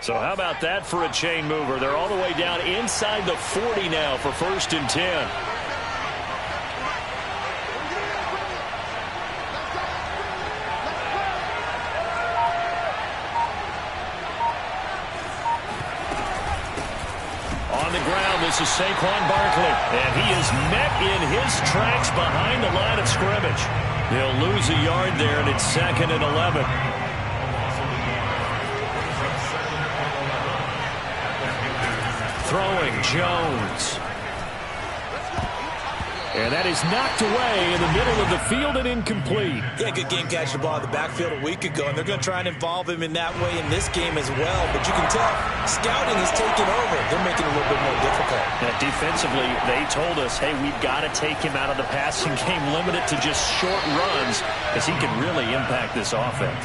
So how about that for a chain mover? They're all the way down inside the 40 now for 1st and 10. On the ground, this is Saquon Barkley, and he is met in his tracks behind the line of scrimmage. He'll lose a yard there, and it's 2nd and 11. Throwing Jones. And that is knocked away in the middle of the field and incomplete. Yeah, good game catching the ball in the backfield a week ago, and they're going to try and involve him in that way in this game as well. But you can tell scouting is taking over. They're making it a little bit more difficult. Yeah, defensively, they told us, hey, we've got to take him out of the passing game, limit it to just short runs, because he can really impact this offense.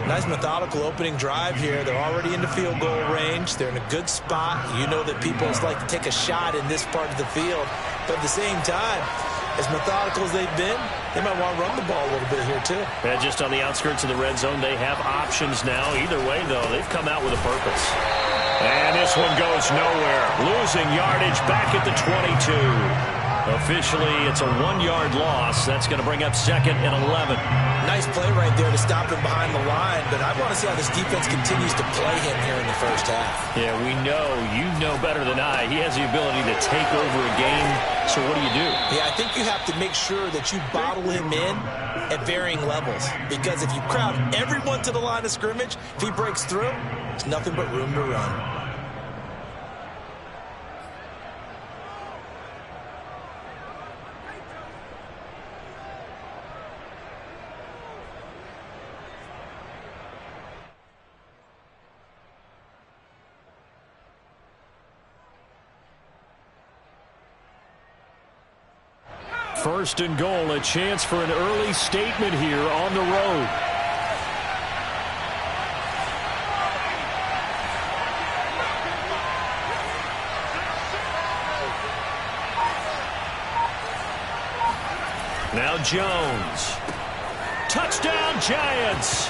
Nice methodical opening drive here. They're already in the field goal range. They're in a good spot. You know that people like to take a shot in this part of the field. But at the same time, as methodical as they've been, they might want to run the ball a little bit here, too. Yeah, just on the outskirts of the red zone, they have options now. Either way, though, they've come out with a purpose. And this one goes nowhere. Losing yardage back at the 22. Officially, it's a 1-yard loss. That's going to bring up 2nd and 11. Nice play right there to stop him behind the line, but I want to see how this defense continues to play him here in the first half. Yeah, we know, you know better than I, he has the ability to take over a game, so what do you do? Yeah, I think you have to make sure that you bottle him in at varying levels, because if you crowd everyone to the line of scrimmage, if he breaks through, there's nothing but room to run. First and goal, a chance for an early statement here on the road. Now Jones. Touchdown Giants.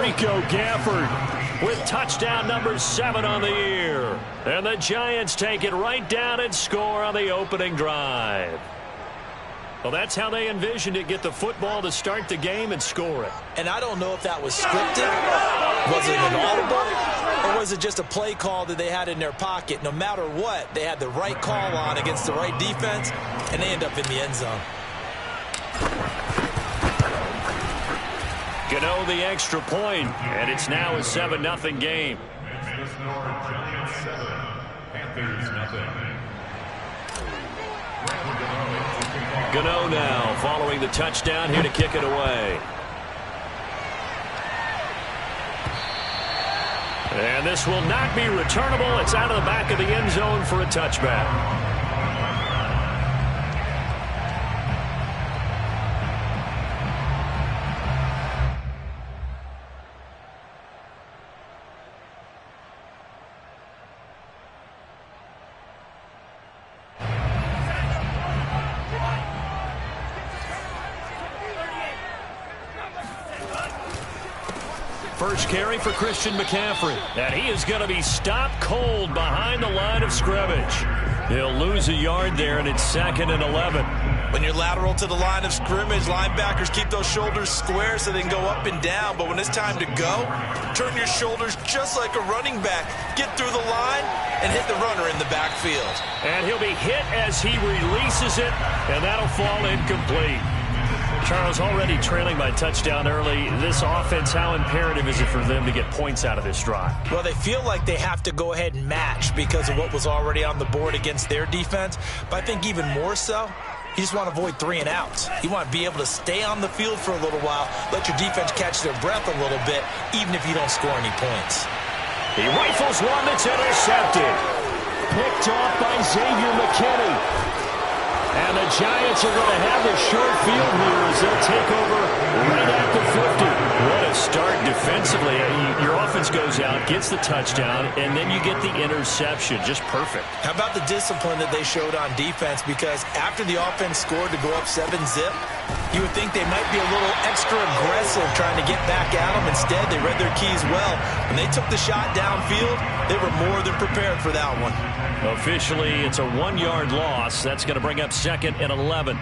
Rico Gafford with touchdown number 7 on the year. And the Giants take it right down and score on the opening drive. Well, that's how they envisioned it. Get the football to start the game and score it. And I don't know if that was scripted, was it an audible, or was it just a play call that they had in their pocket? No matter what, they had the right call on against the right defense, and they end up in the end zone. Gano the extra point, and it's now a 7-0 game. Gano now following the touchdown here to kick it away. And this will not be returnable. It's out of the back of the end zone for a touchback. First carry for Christian McCaffrey. And he is going to be stopped cold behind the line of scrimmage. He'll lose a yard there, and it's 2nd and 11. When you're lateral to the line of scrimmage, linebackers keep those shoulders square so they can go up and down. But when it's time to go, turn your shoulders just like a running back. Get through the line and hit the runner in the backfield. And he'll be hit as he releases it, and that'll fall incomplete. Charles, already trailing by touchdown early. This offense, how imperative is it for them to get points out of this drive? Well, they feel like they have to go ahead and match because of what was already on the board against their defense. But I think even more so, you just want to avoid 3 and outs. You want to be able to stay on the field for a little while, let your defense catch their breath a little bit, even if you don't score any points. He rifles one that's intercepted. Picked off by Xavier McKinney. And the Giants are going to have the short field here as they'll take over right at the 50. What a start defensively. Your offense goes out, gets the touchdown, and then you get the interception. Just perfect. How about the discipline that they showed on defense? Because after the offense scored to go up 7-zip, You would think they might be a little extra aggressive trying to get back at them. Instead, they read their keys well. When they took the shot downfield, they were more than prepared for that one. Officially, it's a 1-yard loss. That's going to bring up 2nd and 11.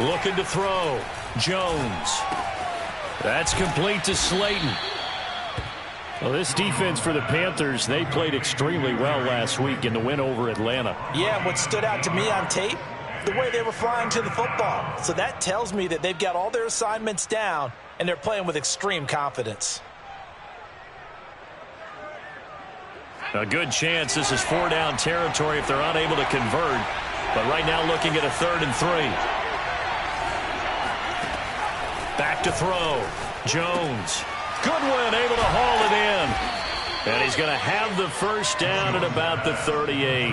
Looking to throw. Jones. That's complete to Slayton. Well, this defense for the Panthers, they played extremely well last week in the win over Atlanta. Yeah, what stood out to me on tape, the way they were flying to the football. So that tells me that they've got all their assignments down, and they're playing with extreme confidence. A good chance this is 4-down territory if they're unable to convert. But right now looking at a 3rd and 3. Back to throw. Jones. Goodwin able to haul it in. And he's going to have the first down at about the 38.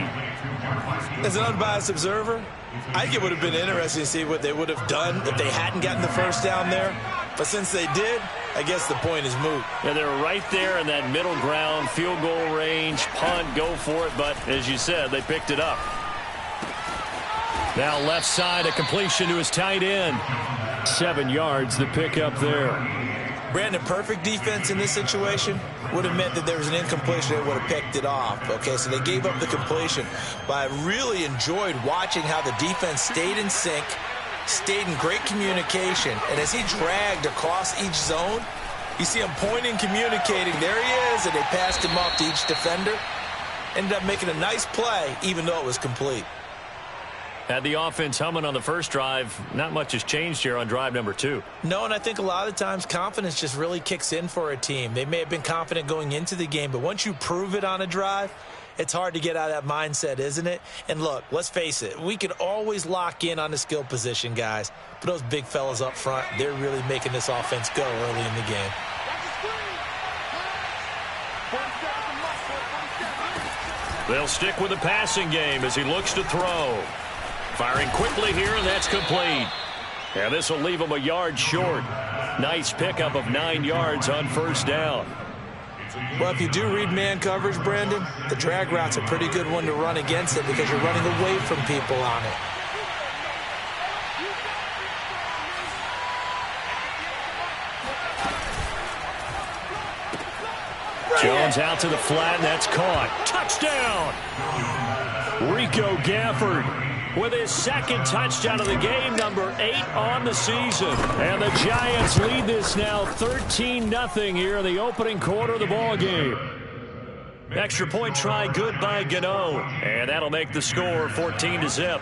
As an unbiased observer, I think it would have been interesting to see what they would have done if they hadn't gotten the first down there. But since they did, I guess the point is moot. Yeah, they were right there in that middle ground, field goal range, punt, go for it. But as you said, they picked it up. Now left side, a completion to his tight end. 7 yards, the pickup there. Brandon, perfect defense in this situation would have meant that there was an incompletion. They would have picked it off. Okay, so they gave up the completion. But I really enjoyed watching how the defense stayed in sync, stayed in great communication. And as he dragged across each zone, you see him pointing, communicating. There he is, and they passed him off to each defender. Ended up making a nice play, even though it was complete. Had the offense humming on the first drive. Not much has changed here on drive number 2. No, and I think a lot of times confidence just really kicks in for a team. They may have been confident going into the game, but once you prove it on a drive, it's hard to get out of that mindset, isn't it? And look, let's face it, we can always lock in on the skill position, guys. But those big fellas up front, they're really making this offense go early in the game. They'll stick with the passing game as he looks to throw. Firing quickly here, and that's complete. And this will leave him a yard short. Nice pickup of 9 yards on first down. Well, if you do read man coverage, Brandon, the drag route's a pretty good one to run against it because you're running away from people on it. Jones out to the flat, and that's caught. Touchdown! Rico Gafford with his 2nd touchdown of the game, number 8 on the season. And the Giants lead this now 13-0 here in the opening quarter of the ball game. Extra point try good by Gano, and that'll make the score 14-0.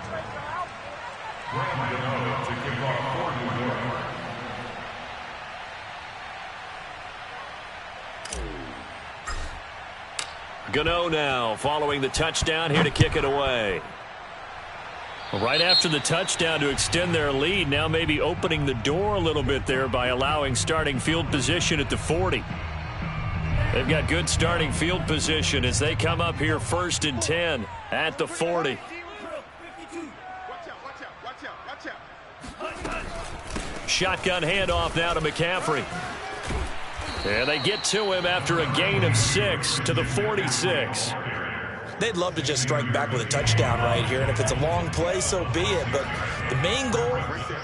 Gano now following the touchdown here to kick it away. Right after the touchdown to extend their lead, now maybe opening the door a little bit there by allowing starting field position at the 40. They've got good starting field position as they come up here 1st and 10 at the 40. Shotgun handoff now to McCaffrey. And they get to him after a gain of 6 to the 46. They'd love to just strike back with a touchdown right here, and if it's a long play, so be it. But the main goal,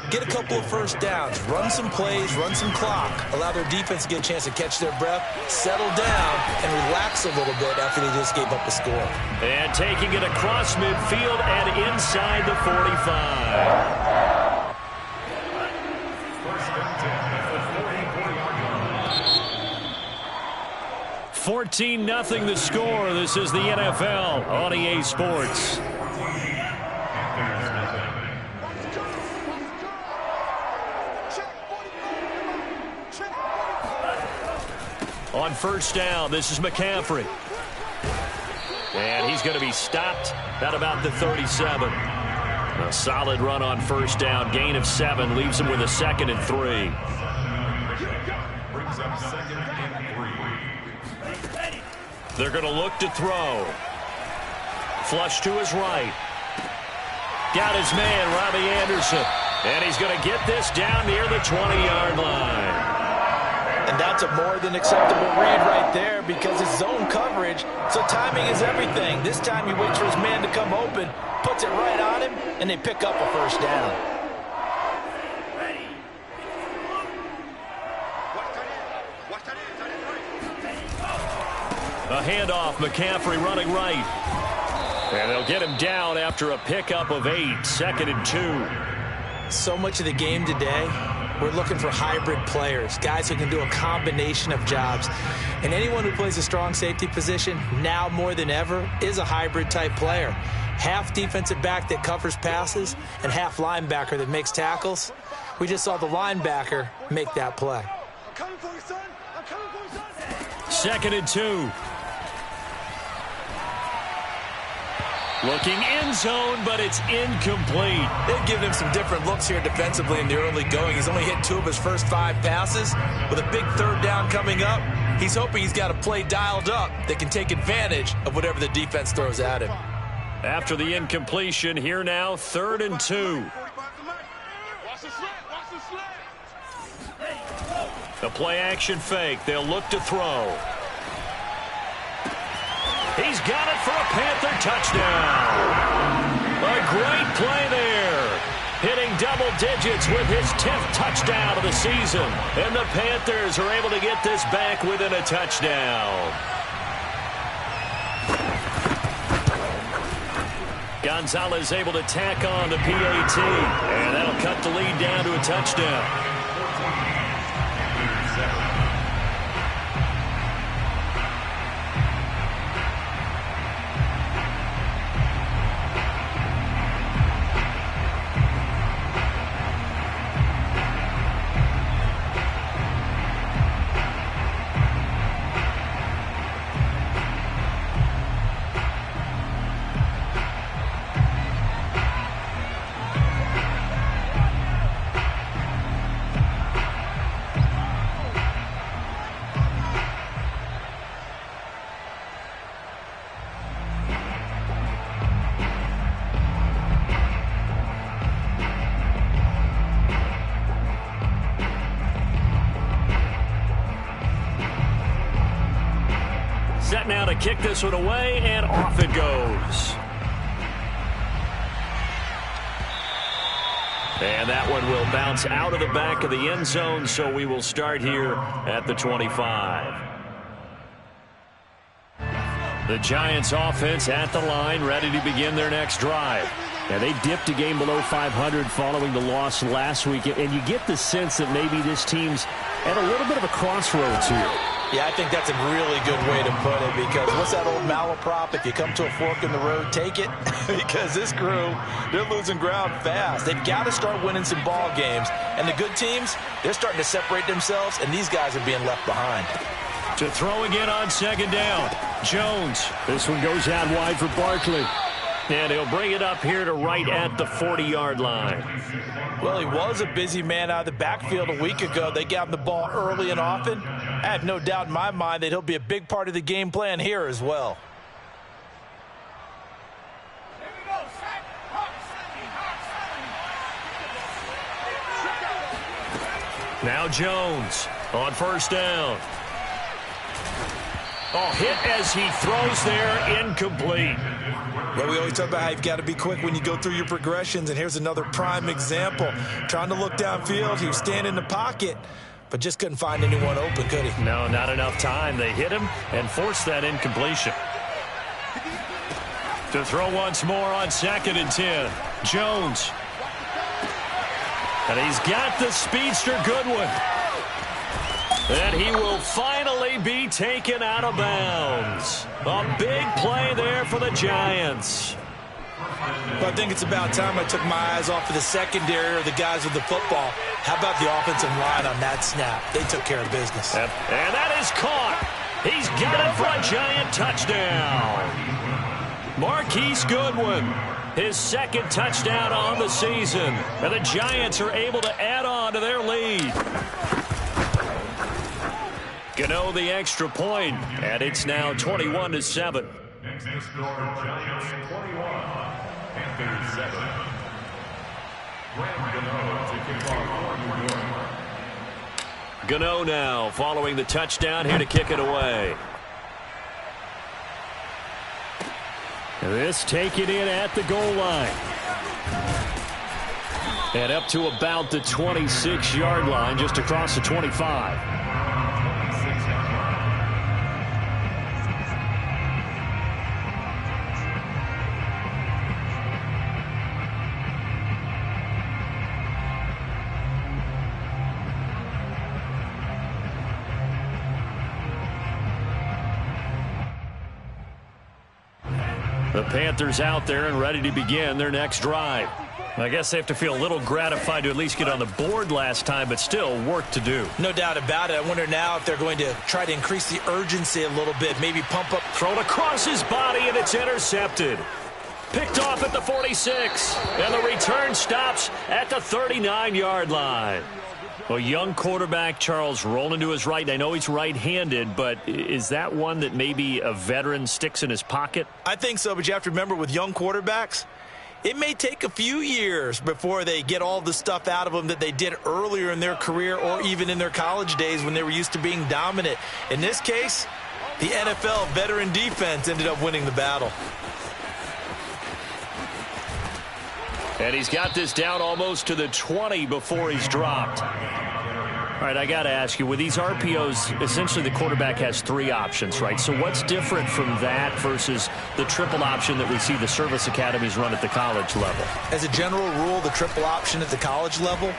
get a couple of first downs, run some plays, run some clock, allow their defense to get a chance to catch their breath, settle down, and relax a little bit after they just gave up a score. And taking it across midfield and inside the 45. 14-0 the score. This is the NFL on EA Sports. On first down, this is McCaffrey. And he's going to be stopped at about the 37. A solid run on first down. Gain of 7 leaves him with a 2nd and 3. Brings up 2nd and 3. They're going to look to throw. Flush to his right. Got his man, Robbie Anderson. And he's going to get this down near the 20-yard line. And that's a more than acceptable read right there because it's zone coverage, so timing is everything. This time he waits for his man to come open, puts it right on him, and they pick up a first down. A handoff, McCaffrey running right. And they'll get him down after a pickup of 8, 2nd and 2. So much of the game today, we're looking for hybrid players, guys who can do a combination of jobs. And anyone who plays a strong safety position, now more than ever, is a hybrid type player. Half defensive back that covers passes and half linebacker that makes tackles. We just saw the linebacker make that play. I'm coming for you, son. I'm coming for you, son. 2nd and 2. Looking end zone, but it's incomplete. They've given him some different looks here defensively in the early going. He's only hit 2 of his first 5 passes. With a big 3rd down coming up, he's hoping he's got a play dialed up that can take advantage of whatever the defense throws at him. After the incompletion, here now, 3rd and 2. The play action fake. They'll look to throw. He's got it for a Panther touchdown. A great play there. Hitting double digits with his 10th touchdown of the season. And the Panthers are able to get this back within a touchdown. Gonzalez able to tack on the PAT. And that'll cut the lead down to a touchdown. Set now to kick this one away, and off it goes. And that one will bounce out of the back of the end zone, so we will start here at the 25. The Giants offense at the line, ready to begin their next drive. Yeah, they dipped a game below 500 following the loss last week, and you get the sense that maybe this team's at a little bit of a crossroads here. Yeah, I think that's a really good way to put it because what's that old malaprop? If you come to a fork in the road, take it. Because this crew, they're losing ground fast. They've got to start winning some ball games. And the good teams, they're starting to separate themselves, and these guys are being left behind. To throw again on 2nd down. Jones. This one goes out wide for Barkley. And he'll bring it up here to right at the 40-yard line. Well, he was a busy man out of the backfield a week ago. They got him the ball early and often. I have no doubt in my mind that he'll be a big part of the game plan here as well. Now Jones on 1st down. Oh, hit as he throws there, incomplete. Well, we always talk about how you've got to be quick when you go through your progressions, and here's another prime example. Trying to look downfield, he was standing in the pocket, but just couldn't find anyone open, could he? No, not enough time. They hit him and forced that incompletion. To throw once more on 2nd and 10. Jones. And he's got the speedster Goodwin. And he will finally be taken out of bounds. A big play there for the Giants. Well, I think it's about time I took my eyes off of the secondary or the guys with the football. How about the offensive line on that snap? They took care of business. And that is caught. He's got it for a Giant touchdown. Marquise Goodwin, his 2nd touchdown on the season. And the Giants are able to add on to their lead. Gano the extra point, and it's now 21-7. Next to score, Giants 21, Panthers 7. Graham Gano to kick off for New York. Gano now following the touchdown here to kick it away. This taken in at the goal line. And up to about the 26-yard line, just across the 25. The Panthers out there and ready to begin their next drive. I guess they have to feel a little gratified to at least get on the board last time, but still work to do. No doubt about it. I wonder now if they're going to try to increase the urgency a little bit, maybe pump up. Thrown across his body, and it's intercepted. Picked off at the 46, and the return stops at the 39-yard line. A young quarterback, Charles, rolling to his right. And I know he's right-handed, but is that one that maybe a veteran sticks in his pocket? I think so, but you have to remember with young quarterbacks, it may take a few years before they get all the stuff out of them that they did earlier in their career or even in their college days when they were used to being dominant. In this case, the NFL veteran defense ended up winning the battle. And he's got this down almost to the 20 before he's dropped. All right, I got to ask you, with these RPOs, essentially the quarterback has three options, right? So what's different from that versus the triple option that we see the service academies run at the college level? As a general rule, the triple option at the college level,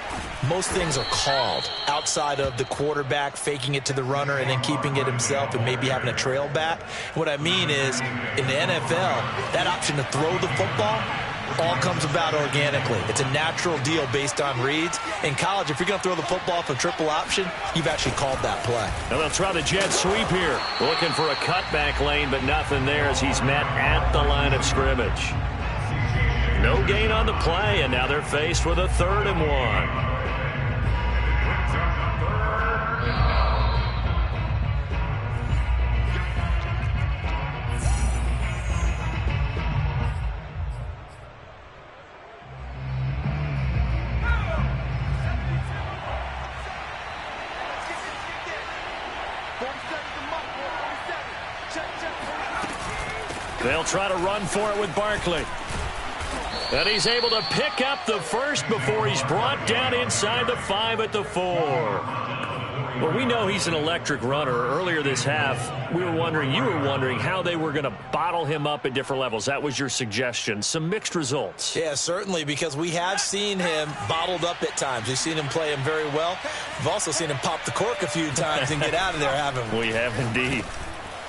most things are called outside of the quarterback faking it to the runner and then keeping it himself and maybe having a trail back. What I mean is, in the NFL, that option to throw the football all comes about organically. It's a natural deal based on reads. In college, if you're going to throw the football from triple option, you've actually called that play. And they'll try the jet sweep here. Looking for a cutback lane, but nothing there as he's met at the line of scrimmage. No gain on the play, and now they're faced with a 3rd and 1. They'll try to run for it with Barkley. And he's able to pick up the first before he's brought down inside the 5 at the 4. Well, we know he's an electric runner. Earlier this half, you were wondering how they were going to bottle him up at different levels. That was your suggestion. Some mixed results. Yeah, certainly, because we have seen him bottled up at times. We've seen him play him very well. We've also seen him pop the cork a few times and get out of there, haven't we? We have indeed.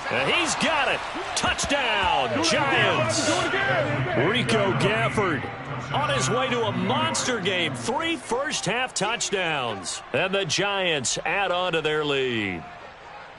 And he's got it. Touchdown, Giants. Rico Gafford on his way to a monster game. 3 first-half touchdowns. And the Giants add on to their lead.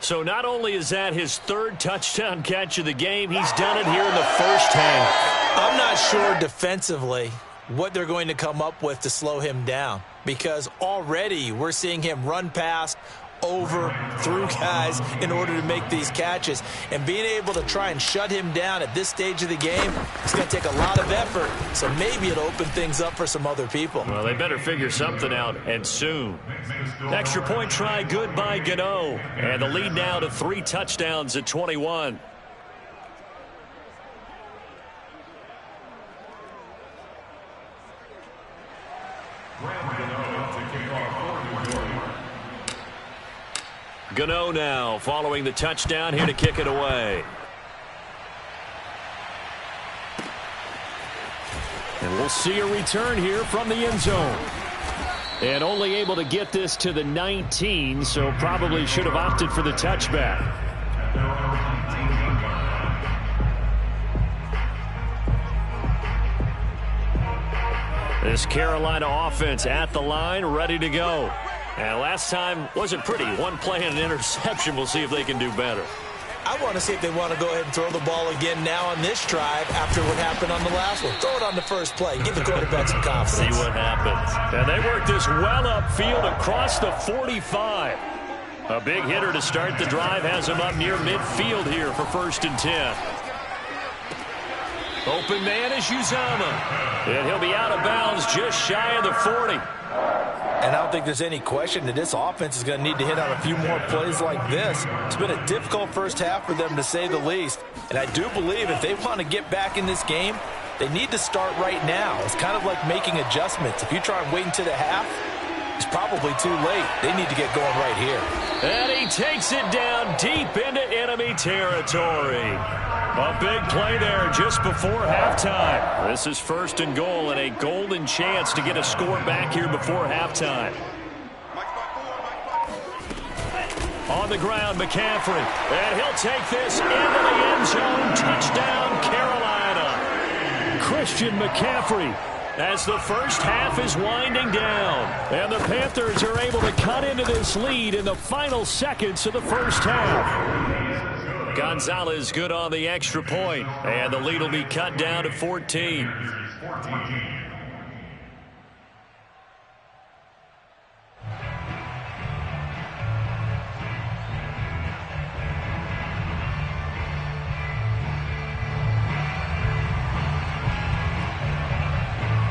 So not only is that his 3rd touchdown catch of the game, he's done it here in the first half. I'm not sure defensively what they're going to come up with to slow him down, because already we're seeing him run past, over, through guys in order to make these catches. And being able to try and shut him down at this stage of the game, it's going to take a lot of effort. So maybe it'll open things up for some other people. Well, they better figure something out, and soon. Extra point try good by Gano. And the lead now to 3 touchdowns at 21. Gano now following the touchdown here to kick it away. And we'll see a return here from the end zone. And only able to get this to the 19, so probably should have opted for the touchback. This Carolina offense at the line, ready to go. And last time wasn't pretty. One play and an interception. We'll see if they can do better. I want to see if they want to go ahead and throw the ball again now on this drive after what happened on the last one. Throw it on the first play. Give the quarterback some confidence. See what happens. And they work this well upfield across the 45. A big hitter to start the drive has him up near midfield here for 1st and 10. Open man is Uzama. And he'll be out of bounds just shy of the 40. And I don't think there's any question that this offense is going to need to hit on a few more plays like this. It's been a difficult first half for them, to say the least. And I do believe if they want to get back in this game, they need to start right now. It's kind of like making adjustments. If you try and wait until the half, it's probably too late. They need to get going right here. And he takes it down deep into enemy territory. A big play there just before halftime. This is 1st and goal and a golden chance to get a score back here before halftime. On the ground, McCaffrey. And he'll take this into the end zone. Touchdown, Carolina. Christian McCaffrey, as the first half is winding down. And the Panthers are able to cut into this lead in the final seconds of the first half. Gonzalez good on the extra point, and the lead will be cut down to 14.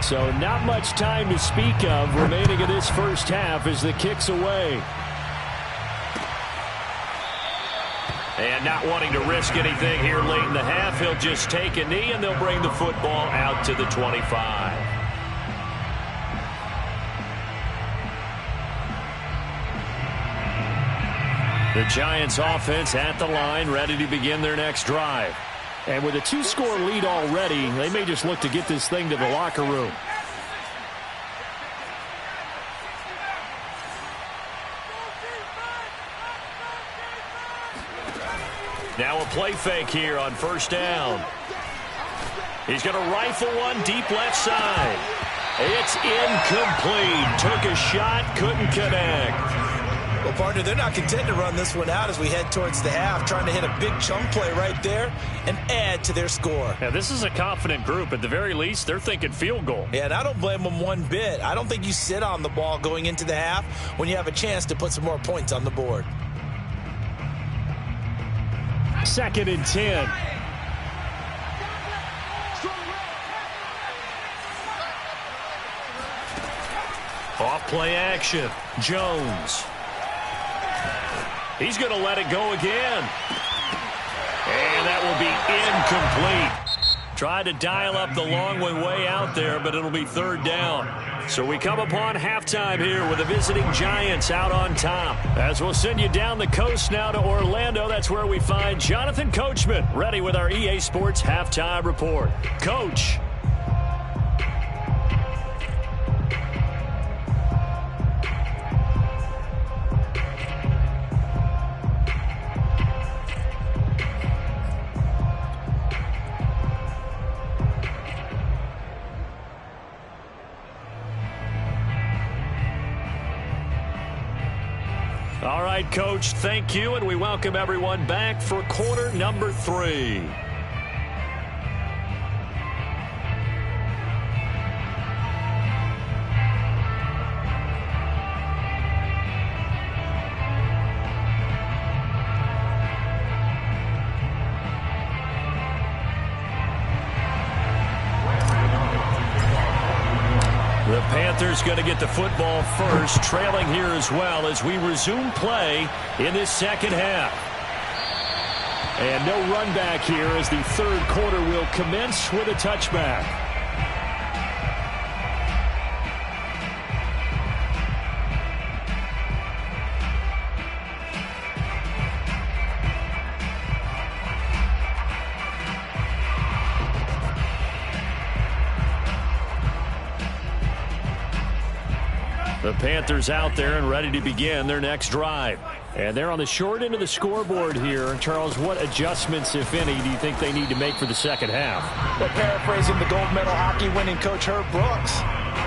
So not much time to speak of remaining in this first half as the kick's away. And not wanting to risk anything here late in the half, he'll just take a knee and they'll bring the football out to the 25. The Giants offense at the line, ready to begin their next drive. And with a 2-score lead already, they may just look to get this thing to the locker room. Now a play fake here on 1st down. He's going to rifle one deep left side. It's incomplete. Took a shot, couldn't connect. Well, partner, they're not content to run this one out as we head towards the half, trying to hit a big chunk play right there and add to their score. Yeah, this is a confident group. At the very least, they're thinking field goal. Yeah, and I don't blame them one bit. I don't think you sit on the ball going into the half when you have a chance to put some more points on the board. 2nd and 10. Off play action. Jones. He's going to let it go again. And that will be incomplete. Tried to dial up the long way out there, but it'll be 3rd down. So we come upon halftime here with the visiting Giants out on top. As we'll send you down the coast now to Orlando, that's where we find Jonathan Coachman, ready with our EA Sports Halftime Report. Coach. All right, Coach, thank you, and we welcome everyone back for quarter number 3. The Panthers going to get the football first, trailing here as well as we resume play in this second half. And no run back here as the 3rd quarter will commence with a touchback. The Panthers out there and ready to begin their next drive. And they're on the short end of the scoreboard here. Charles, what adjustments, if any, do you think they need to make for the second half? Well, paraphrasing the gold medal hockey winning coach Herb Brooks,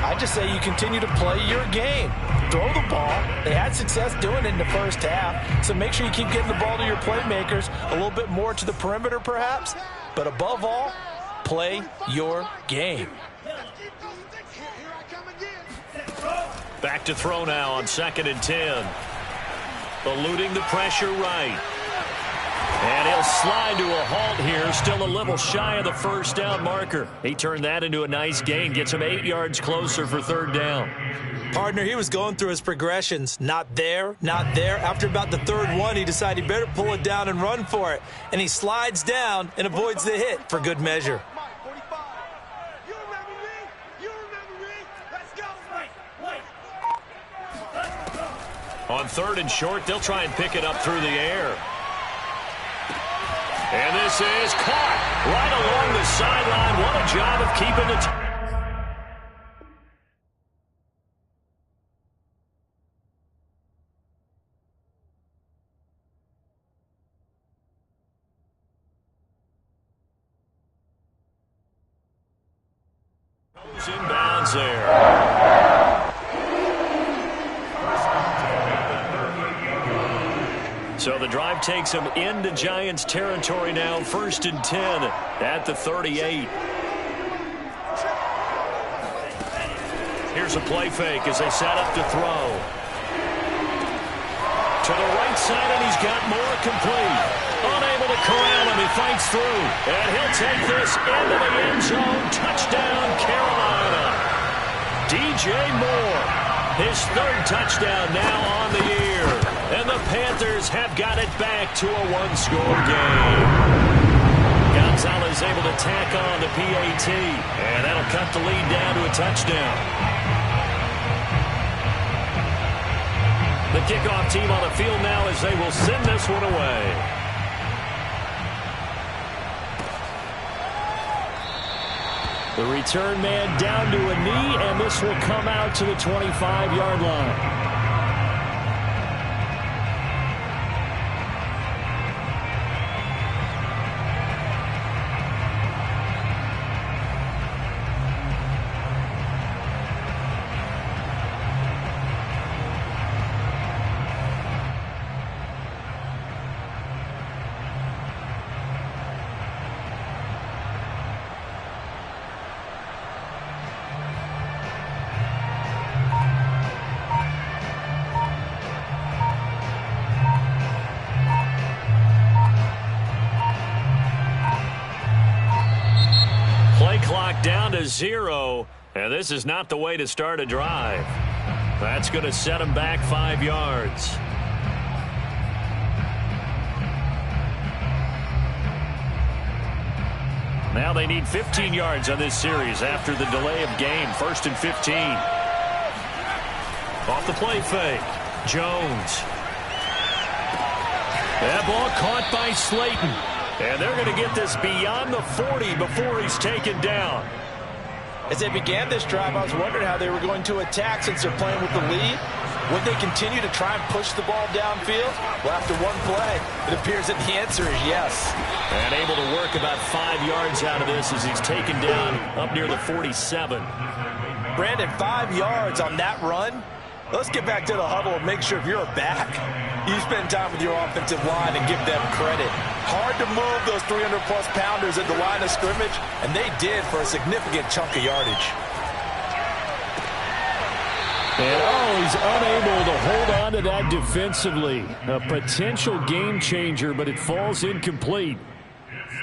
I just say you continue to play your game. Throw the ball. They had success doing it in the first half, so make sure you keep getting the ball to your playmakers, a little bit more to the perimeter perhaps, but above all, play your game. Back to throw now on 2nd and 10. Eluding the pressure right. And he'll slide to a halt here, still a little shy of the first down marker. He turned that into a nice gain, gets him 8 yards closer for third down. Partner, he was going through his progressions. Not there, not there. After about the third one, he decided he better pull it down and run for it. And he slides down and avoids the hit for good measure. You remember me? You remember me? Let's go. On third and short, they'll try and pick it up through the air. And this is caught right along the sideline. What a job of keeping the inbounds there. So the drive takes them into Giants territory now, 1st and 10 at the 38. Here's a play fake as they set up to throw. To the right side, and he's got more complete. Unable to corral him, he fights through. And he'll take this into the end zone. Touchdown, Carolina. DJ Moore, his third touchdown now on the year. And the Panthers have got it back to a one-score game. Gonzalez able to tack on the PAT, and that'll cut the lead down to a touchdown. The kickoff team on the field now as they will send this one away. The return man down to a knee, and this will come out to the 25-yard line. Clock down to 0, and this is not the way to start a drive. That's going to set them back 5 yards. Now they need 15 yards on this series after the delay of game. 1st and 15. Off the play fake. Jones. That ball caught by Slayton. And they're going to get this beyond the 40 before he's taken down. As they began this drive, I was wondering how they were going to attack since they're playing with the lead. Would they continue to try and push the ball downfield? Well, after one play, it appears that the answer is yes. And able to work about 5 yards out of this as he's taken down up near the 47. Brandon, 5 yards on that run? Let's get back to the huddle and make sure if you're back, you spend time with your offensive line and give them credit. Hard to move those 300-plus pounders at the line of scrimmage, and they did for a significant chunk of yardage. And he's unable to hold on to that defensively. A potential game changer, but it falls incomplete.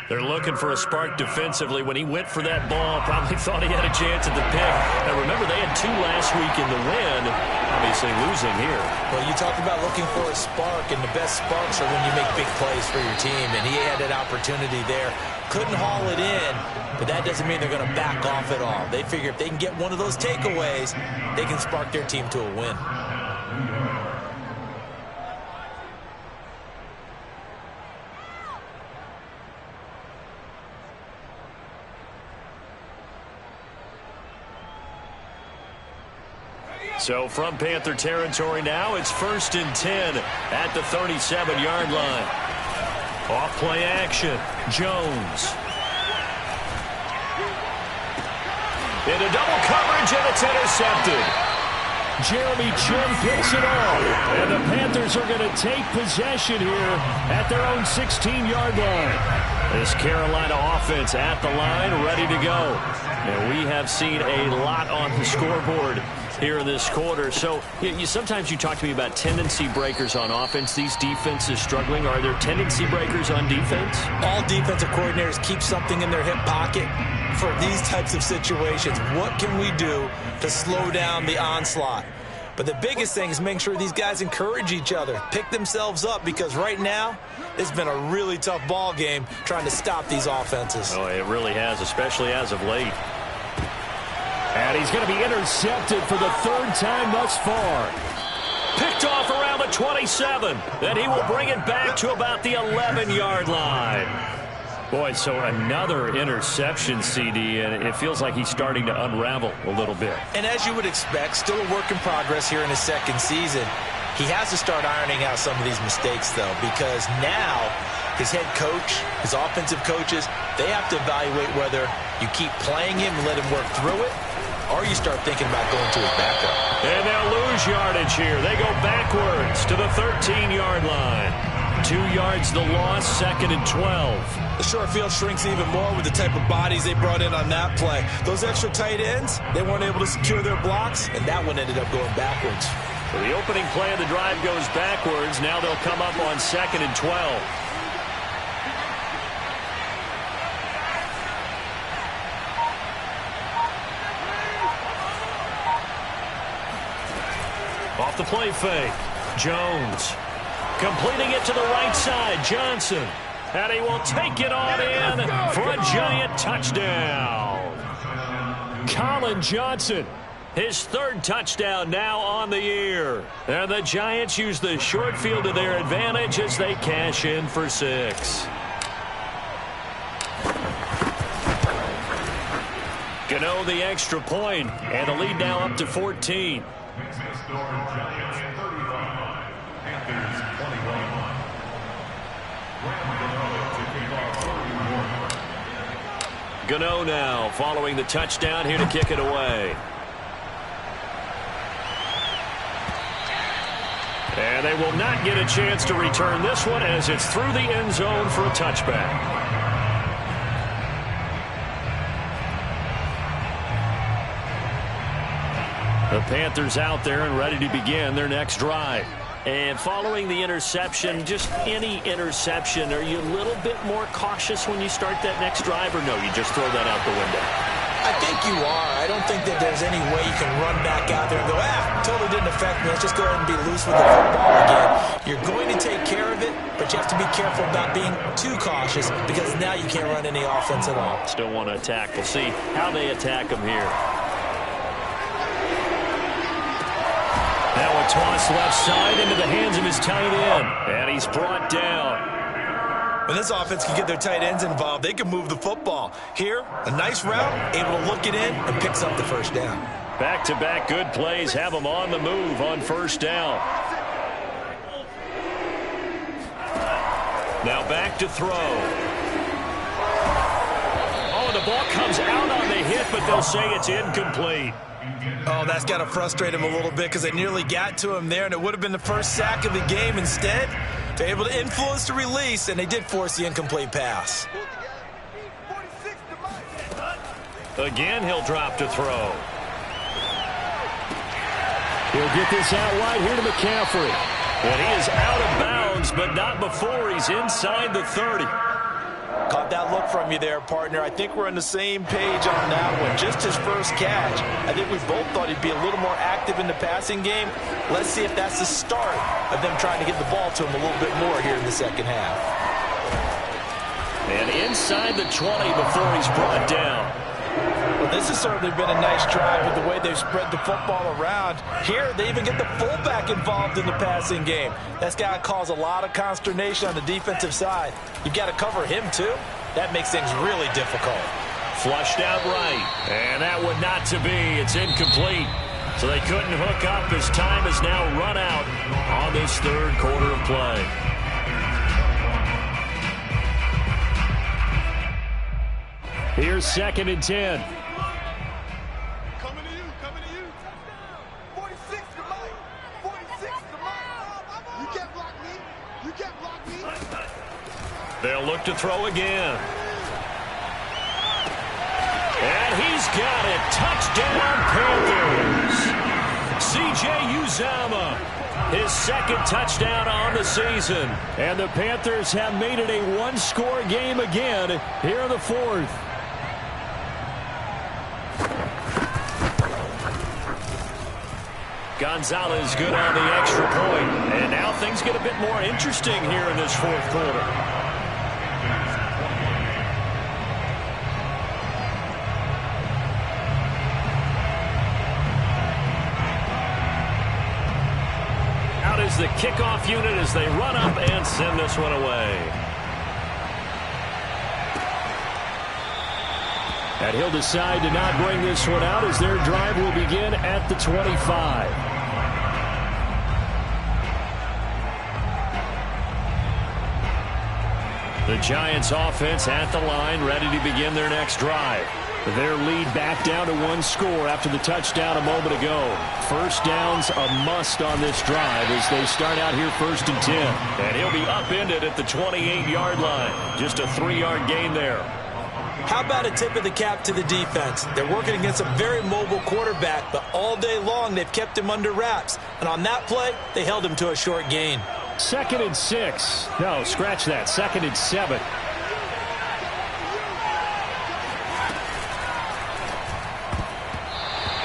They're looking for a spark defensively. When he went for that ball, probably thought he had a chance at the pick. Now, remember, they had 2 last week in the win. Obviously losing here. Well, you talked about looking for a spark, and the best sparks are when you make big plays for your team, and he had that opportunity there. Couldn't haul it in, but that doesn't mean they're going to back off at all. They figure if they can get one of those takeaways, they can spark their team to a win. So from Panther territory now, it's 1st and 10 at the 37-yard line. Off play action, Jones. Into double coverage, and it's intercepted. Jeremy Chin picks it off, and the Panthers are going to take possession here at their own 16-yard line. This Carolina offense at the line, ready to go. And we have seen a lot on the scoreboard here in this quarter. So sometimes you talk to me about tendency breakers on offense. These defenses struggling. Are there tendency breakers on defense? All defensive coordinators keep something in their hip pocket for these types of situations. What can we do to slow down the onslaught? But the biggest thing is making sure these guys encourage each other, pick themselves up, because right now it's been a really tough ball game trying to stop these offenses. Oh, it really has, especially as of late. And he's going to be intercepted for the third time thus far. Picked off around the 27. Then he will bring it back to about the 11-yard line. Boy, so another interception, CD, and it feels like he's starting to unravel a little bit. And as you would expect, still a work in progress here in his second season. He has to start ironing out some of these mistakes, though, because now his head coach, his offensive coaches, they have to evaluate whether you keep playing him and let him work through it, or you start thinking about going to his backup. And they'll lose yardage here. They go backwards to the 13-yard line. 2 yards the loss, 2nd and 12. The short field shrinks even more with the type of bodies they brought in on that play. Those extra tight ends, they weren't able to secure their blocks, and that one ended up going backwards. So the opening play of the drive goes backwards. Now they'll come up on 2nd and 12. Off the play fake. Jones. Completing it to the right side. Johnson. And he will take it on in for a giant touchdown. Colin Johnson, his third touchdown now on the year. And the Giants use the short field to their advantage as they cash in for 6. Gano the extra point, and the lead now up to 14. Makes it score Giants 35, Panthers 21. Gano now following the touchdown here to kick it away. And they will not get a chance to return this one as it's through the end zone for a touchback. The Panthers out there and ready to begin their next drive. And following the interception, just any interception, are you a little bit more cautious when you start that next drive, or no, you just throw that out the window? I think you are. I don't think that there's any way you can run back out there and go, totally didn't affect me. Let's just go ahead and be loose with the football again. You're going to take care of it, but you have to be careful about being too cautious because now you can't run any offense at all. Still want to attack. We'll see how they attack them here. Now a toss left side into the hands of his tight end. And he's brought down. When this offense can get their tight ends involved, they can move the football. Here, a nice route, able to look it in and picks up the first down. Back-to-back good plays have them on the move on first down. Now back to throw. Oh, the ball comes out on the hit, but they'll say it's incomplete. Oh, that's got to frustrate him a little bit because they nearly got to him there, and it would have been the first sack of the game. Instead, they're able to influence the release, and they did force the incomplete pass. Again, he'll drop to throw. He'll get this out wide here to McCaffrey. And he is out of bounds, but not before he's inside the 30. Caught that look from you there, partner. I think we're on the same page on that one. Just his first catch. I think we both thought he'd be a little more active in the passing game. Let's see if that's the start of them trying to get the ball to him a little bit more here in the second half. And inside the 20 before he's brought down. Well, this has certainly been a nice drive with the way they've spread the football around. Here, they even get the fullback involved in the passing game. That's got to cause a lot of consternation on the defensive side. You've got to cover him, too. That makes things really difficult. Flushed out right. And that would not to be. It's incomplete. So they couldn't hook up as time has now run out on this third quarter of play. Here's 2nd and 10. Coming to you. 46 to Mike. 46 to Mike. You can't block me. They'll look to throw again. And he's got it. Touchdown, Panthers. C.J. Uzomah, his second touchdown on the season. And the Panthers have made it a one-score game again here in the fourth. Gonzalez good on the extra point. And now things get a bit more interesting here in this fourth quarter. Is the kickoff unit as they run up and send this one away. And he'll decide to not bring this one out as their drive will begin at the 25. The Giants offense at the line, ready to begin their next drive. Their lead back down to one score after the touchdown a moment ago. First down's a must on this drive as they start out here 1st and 10. And he'll be upended at the 28-yard line. Just a 3-yard gain there. How about a tip of the cap to the defense? They're working against a very mobile quarterback, but all day long they've kept him under wraps. And on that play, they held him to a short gain. 2nd and 6. No, scratch that. 2nd and 7.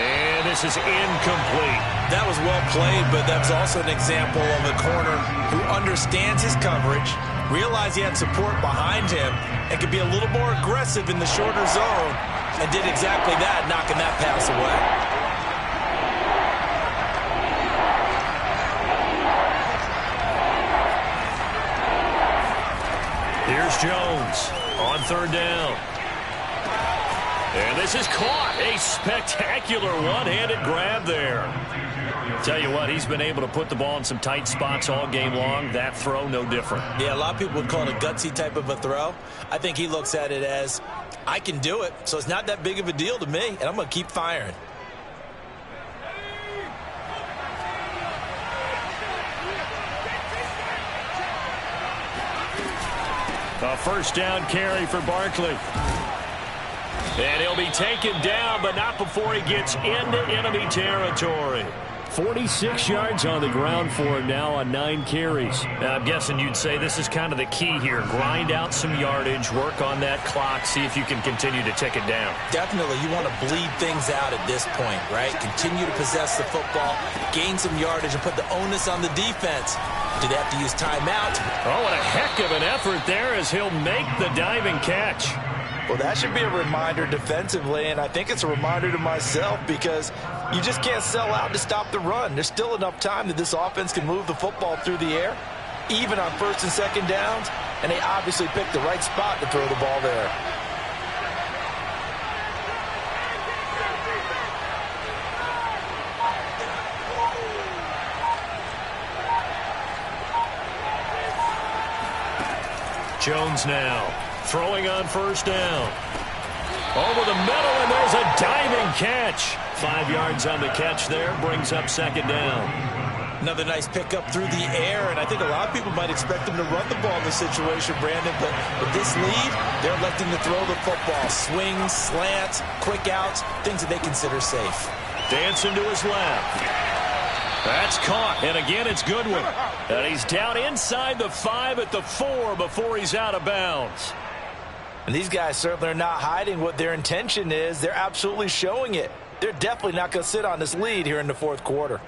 And this is incomplete. That was well played, but that's also an example of a corner who understands his coverage, realized he had support behind him, and could be a little more aggressive in the shorter zone, and did exactly that, knocking that pass away. Here's Jones on 3rd down. And this is caught. A spectacular one-handed grab there. Tell you what, he's been able to put the ball in some tight spots all game long. That throw, no different. Yeah, a lot of people would call it a gutsy type of a throw. I think he looks at it as, I can do it, so it's not that big of a deal to me, and I'm going to keep firing. A 1st down carry for Barkley. And he'll be taken down, but not before he gets into enemy territory. 46 yards on the ground for him now on 9 carries. Now, I'm guessing you'd say this is kind of the key here. Grind out some yardage, work on that clock, see if you can continue to tick it down. Definitely, you want to bleed things out at this point, right? Continue to possess the football, gain some yardage, and put the onus on the defense. Do they have to use timeout? Oh, what a heck of an effort there as he'll make the diving catch. Well, that should be a reminder defensively, and I think it's a reminder to myself because you just can't sell out to stop the run. There's still enough time that this offense can move the football through the air, even on 1st and 2nd downs, and they obviously picked the right spot to throw the ball there. Jones now. Throwing on 1st down. Over the middle, and there's a diving catch. 5 yards on the catch there. Brings up 2nd down. Another nice pickup through the air, and I think a lot of people might expect him to run the ball in this situation, Brandon, but with this lead, they're electing to throw the football. Swings, slants, quick outs, things that they consider safe. Dancing to his left. That's caught, and again it's Goodwin. And he's down inside the 5 at the 4 before he's out of bounds. And these guys certainly are not hiding what their intention is. They're absolutely showing it. They're definitely not going to sit on this lead here in the 4th quarter.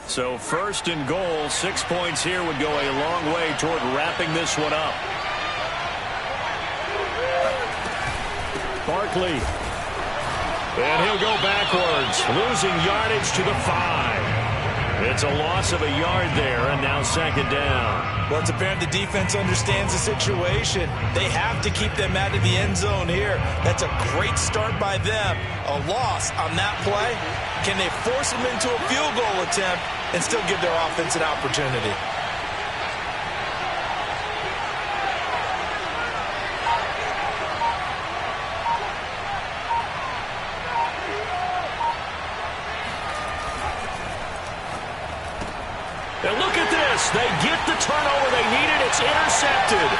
So 1st and goal, 6 points here would go a long way toward wrapping this one up. Barkley. And he'll go backwards, losing yardage to the 5. It's a loss of a yard there, and now 2nd down. Well, it's apparent the defense understands the situation. They have to keep them out of the end zone here. That's a great start by them. A loss on that play. Can they force them into a field goal attempt and still give their offense an opportunity? And look at this. They get the turnover they needed. It's intercepted.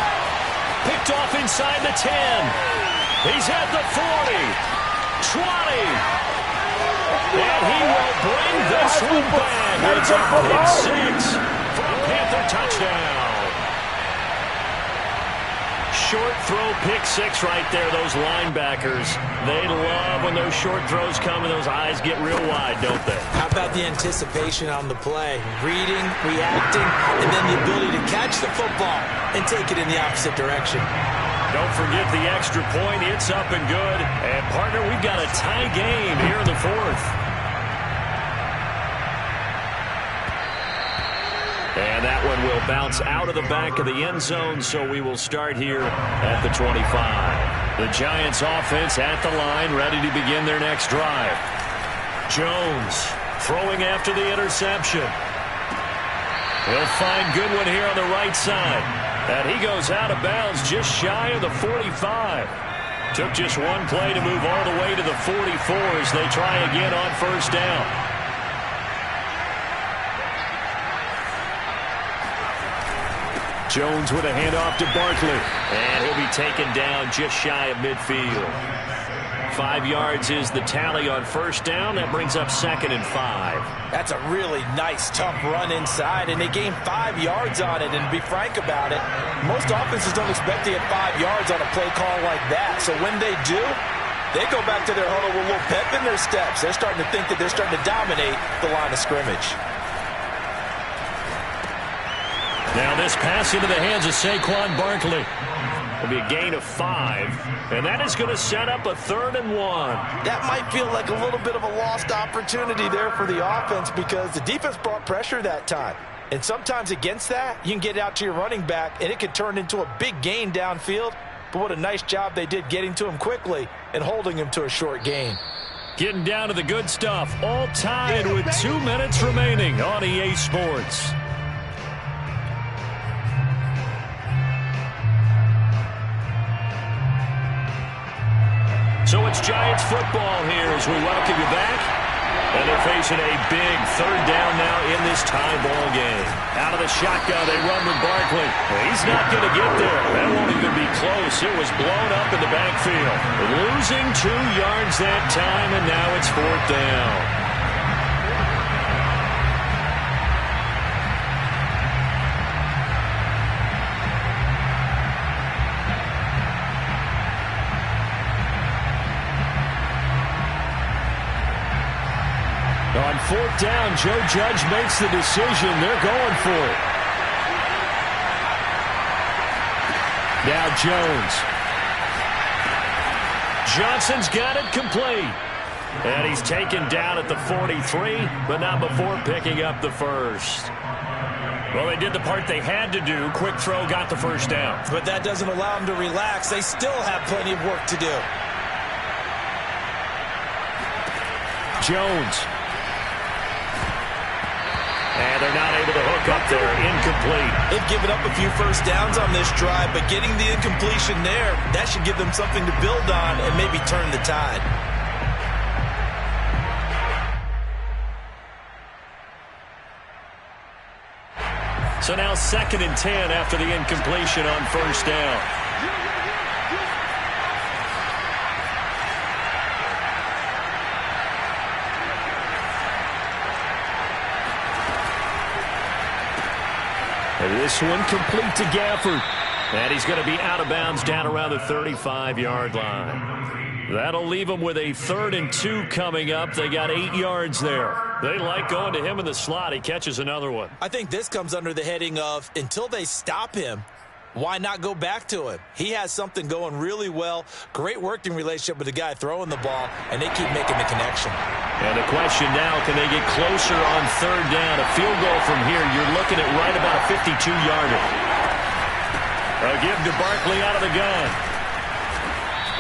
Picked off inside the 10. He's at the 40. 20. And he will bring this one back. It's a pick six for a Panther touchdown. Short throw pick six right there. Those linebackers, they love when those short throws come and those eyes get real wide, don't they? How about the anticipation on the play? Reading, reacting, and then the ability to catch the football and take it in the opposite direction. Don't forget the extra point. It's up and good. And, partner, we've got a tie game here in the fourth. And that one will bounce out of the back of the end zone, so we will start here at the 25. The Giants offense at the line, ready to begin their next drive. Jones throwing after the interception. He'll find Goodwin here on the right side. And he goes out of bounds just shy of the 45. Took just one play to move all the way to the 44 as they try again on first down. Jones with a handoff to Barkley. And he'll be taken down just shy of midfield. 5 yards is the tally on first down. That brings up 2nd and 5. That's a really nice, tough run inside, and they gained 5 yards on it. And to be frank about it, most offenses don't expect to get 5 yards on a play call like that. So when they do, they go back to their huddle with a little pep in their steps. They're starting to think that they're starting to dominate the line of scrimmage. Now this pass into the hands of Saquon Barkley. It'll be a gain of 5, and that is going to set up a 3rd and 1. That might feel like a little bit of a lost opportunity there for the offense because the defense brought pressure that time. And sometimes against that, you can get out to your running back, and it could turn into a big gain downfield. But what a nice job they did getting to him quickly and holding him to a short gain. Getting down to the good stuff, all tied with 2 minutes remaining on EA Sports. So it's Giants football here as we welcome you back. And they're facing a big 3rd down now in this tie ball game. Out of the shotgun, they run with Barkley. He's not going to get there. That won't even be close. It was blown up in the backfield. Losing 2 yards that time, and now it's 4th down. On 4th down, Joe Judge makes the decision. They're going for it. Now Jones. Johnson's got it complete. And he's taken down at the 43, but not before picking up the first. Well, they did the part they had to do. Quick throw got the first down. But that doesn't allow them to relax. They still have plenty of work to do. Jones. And they're not able to hook up there. Incomplete. They've given up a few first downs on this drive, but getting the incompletion there, that should give them something to build on and maybe turn the tide. So now 2nd and 10 after the incompletion on first down. And this one complete to Gafford. And he's going to be out of bounds down around the 35-yard line. That'll leave them with a 3rd and 2 coming up. They got 8 yards there. They like going to him in the slot. He catches another one. I think this comes under the heading of until they stop him, why not go back to him? He has something going really well. Great working relationship with the guy throwing the ball, and they keep making the connection. And the question now, can they get closer on 3rd down? A field goal from here, you're looking at right about a 52-yarder. A give to Barkley out of the gun.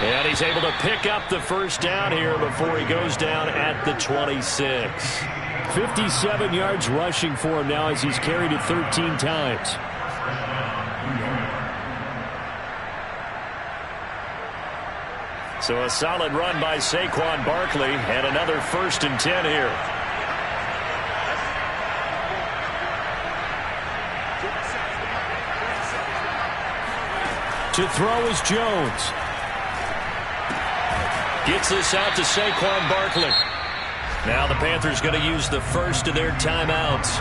And he's able to pick up the first down here before he goes down at the 26. 57 yards rushing for him now as he's carried it 13 times. So a solid run by Saquon Barkley and another 1st and 10 here. To throw is Jones. Gets this out to Saquon Barkley. Now the Panthers going to use the first of their timeouts,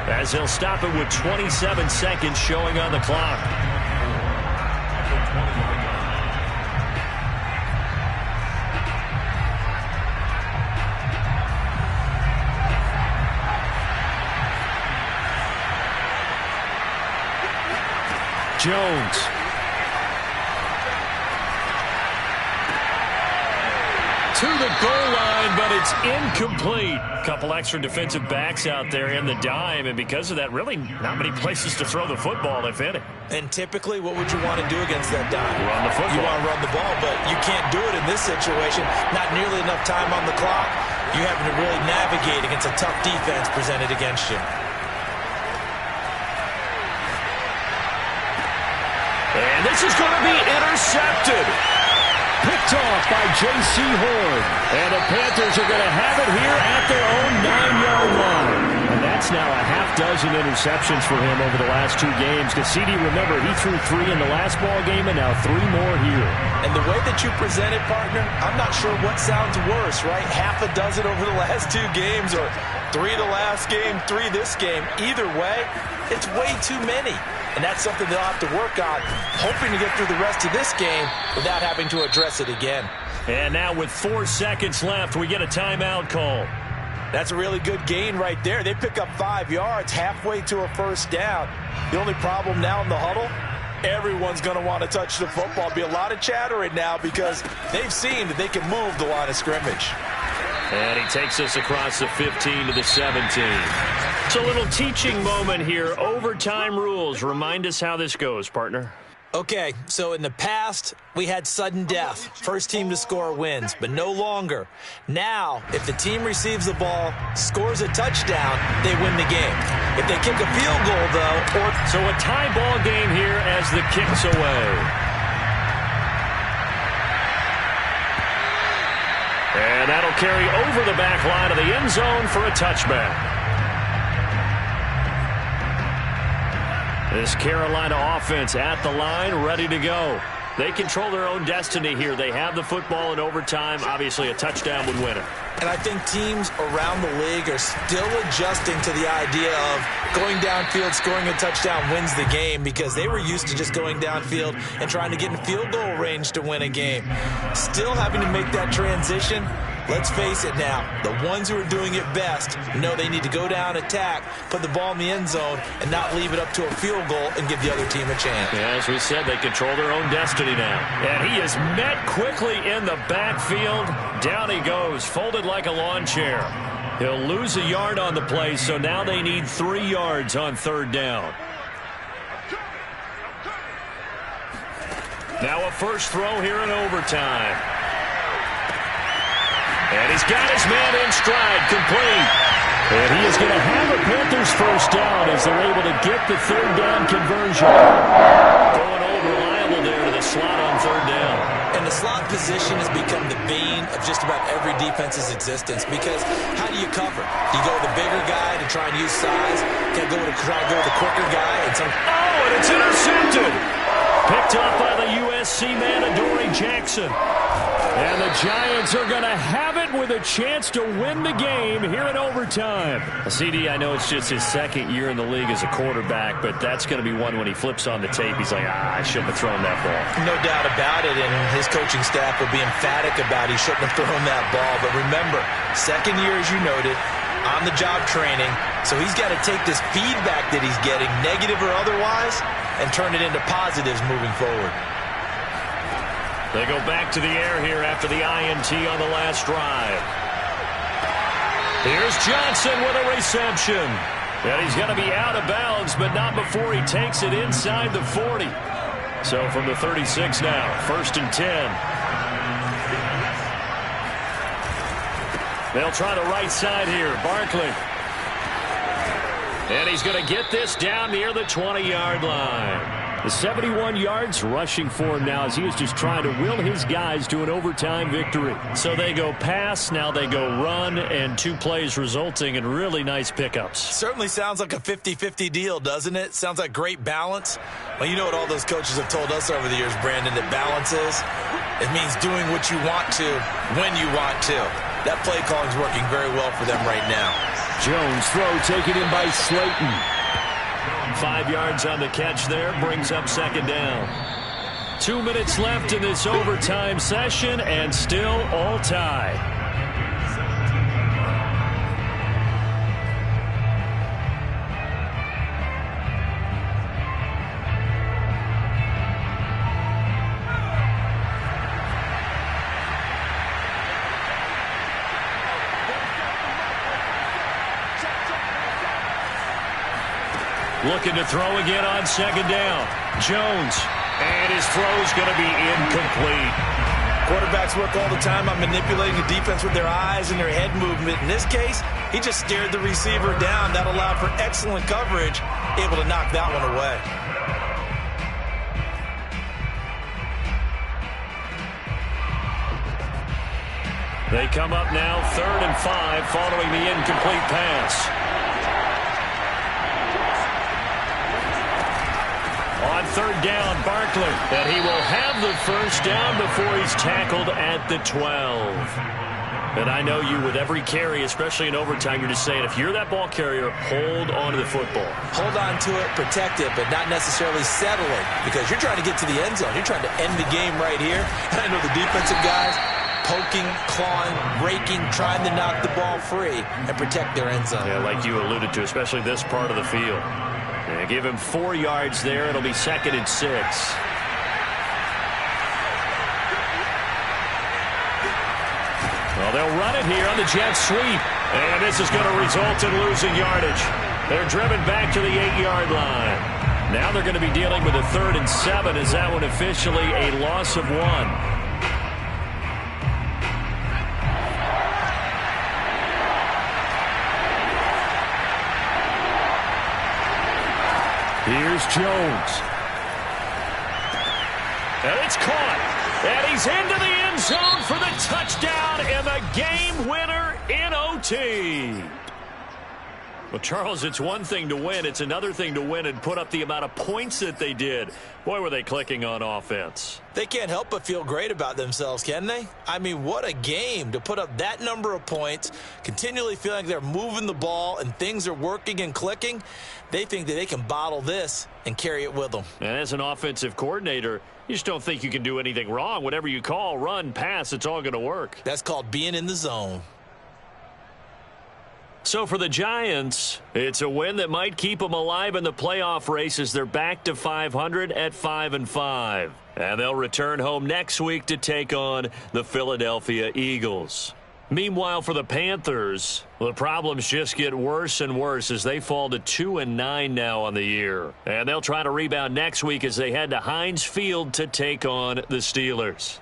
as they'll stop it with 27 seconds showing on the clock. Jones. To the goal line, but it's incomplete. Couple extra defensive backs out there in the dime, and because of that, really not many places to throw the football, if any. And typically, what would you want to do against that dime? Run the football. You want to run the ball, but you can't do it in this situation. Not nearly enough time on the clock. You having to really navigate against a tough defense presented against you. And this is going to be intercepted. Picked off by J.C. Horn. And the Panthers are going to have it here at their own 9-yard line. And that's now a half-dozen interceptions for him over the last 2 games. Because CD, remember, he threw 3 in the last ball game and now 3 more here. And the way that you present it, partner, I'm not sure what sounds worse, right? Half a dozen over the last 2 games or 3 the last game, 3 this game. Either way, it's way too many. And that's something they'll have to work on, hoping to get through the rest of this game without having to address it again. And now with 4 seconds left, we get a timeout call. That's a really good gain right there. They pick up 5 yards halfway to a first down. The only problem now in the huddle, everyone's going to want to touch the football. Be a lot of chattering now because they've seen that they can move the line of scrimmage. And he takes us across the 15 to the 17. It's a little teaching moment here. Overtime rules. Remind us how this goes, partner. Okay, so in the past, we had sudden death. First team to score wins, but no longer. Now, if the team receives the ball, scores a touchdown, they win the game. If they kick a field goal, though, or... So a tie ball game here as the kick's away. And that'll carry over the back line of the end zone for a touchback. This Carolina offense at the line, ready to go. They control their own destiny here. They have the football in overtime. Obviously, a touchdown would win it. And I think teams around the league are still adjusting to the idea of going downfield, scoring a touchdown wins the game because they were used to just going downfield and trying to get in field goal range to win a game. Still having to make that transition. Let's face it now, the ones who are doing it best know they need to go down, attack, put the ball in the end zone, and not leave it up to a field goal and give the other team a chance. Yeah, as we said, they control their own destiny now. And he is met quickly in the backfield. Down he goes, folded like a lawn chair. He'll lose a yard on the play, so now they need 3 yards on 3rd down. Now a first throw here in overtime. And he's got his man in stride, complete. And he is going to have a Panthers first down as they're able to get the 3rd down conversion. Going old reliable there to the slot on 3rd down. And the slot position has become the bane of just about every defense's existence because how do you cover? Do you go with the bigger guy to try and use size? Can I try to go with the quicker guy? And it's intercepted. Picked up by the USC man, Adoree Jackson. And the Giants are going to have it with a chance to win the game here in overtime. CD, I know it's just his 2nd year in the league as a quarterback, but that's going to be one when he flips on the tape. He's like, I shouldn't have thrown that ball. No doubt about it, and his coaching staff will be emphatic about he shouldn't have thrown that ball. But remember, 2nd year, as you noted, on-the-job training, so he's got to take this feedback that he's getting, negative or otherwise, and turn it into positives moving forward. They go back to the air here after the INT on the last drive. Here's Johnson with a reception. And he's going to be out of bounds, but not before he takes it inside the 40. So from the 36 now, 1st and 10. They'll try the right side here. Barkley. And he's going to get this down near the 20-yard line. The 71 yards rushing for him now as he was just trying to will his guys to an overtime victory. So they go pass, now they go run, and 2 plays resulting in really nice pickups. Certainly sounds like a 50-50 deal, doesn't it? Sounds like great balance. Well, you know what all those coaches have told us over the years, Brandon, that balance is? It means doing what you want to, when you want to. That play calling is working very well for them right now. Jones throw taken in by Slayton. 5 yards on the catch there, brings up second down. 2 minutes left in this overtime session, and still all tie. Looking to throw again on second down. Jones. And his throw's going to be incomplete. Quarterbacks work all the time on manipulating the defense with their eyes and their head movement. In this case, he just stared the receiver down. That allowed for excellent coverage, able to knock that one away. They come up now 3rd and 5 following the incomplete pass. On 3rd down, Barkley, and he will have the first down before he's tackled at the 12. And I know you, with every carry, especially in overtime, you're just saying, if you're that ball carrier, hold on to the football. Hold on to it, protect it, but not necessarily settle it, because you're trying to get to the end zone. You're trying to end the game right here. And I know the defensive guys poking, clawing, raking, trying to knock the ball free and protect their end zone. Yeah, like you alluded to, especially this part of the field. Yeah, give him 4 yards there. It'll be 2nd and 6. Well, they'll run it here on the jet sweep. And this is going to result in losing yardage. They're driven back to the 8-yard line. Now they're going to be dealing with a 3rd and 7. Is that one officially a loss of 1? Here's Jones. And it's caught. And he's into the end zone for the touchdown and the game winner in OT. Well, Charles, it's one thing to win. It's another thing to win and put up the amount of points that they did. Boy, were they clicking on offense. They can't help but feel great about themselves, can they? I mean, what a game to put up that number of points, continually feeling like they're moving the ball and things are working and clicking. They think that they can bottle this and carry it with them. And as an offensive coordinator, you just don't think you can do anything wrong. Whatever you call, run, pass, it's all going to work. That's called being in the zone. So for the Giants, it's a win that might keep them alive in the playoff race as they're back to 500 at 5-5. And they'll return home next week to take on the Philadelphia Eagles. Meanwhile, for the Panthers, the problems just get worse and worse as they fall to 2-9 now on the year. And they'll try to rebound next week as they head to Heinz Field to take on the Steelers.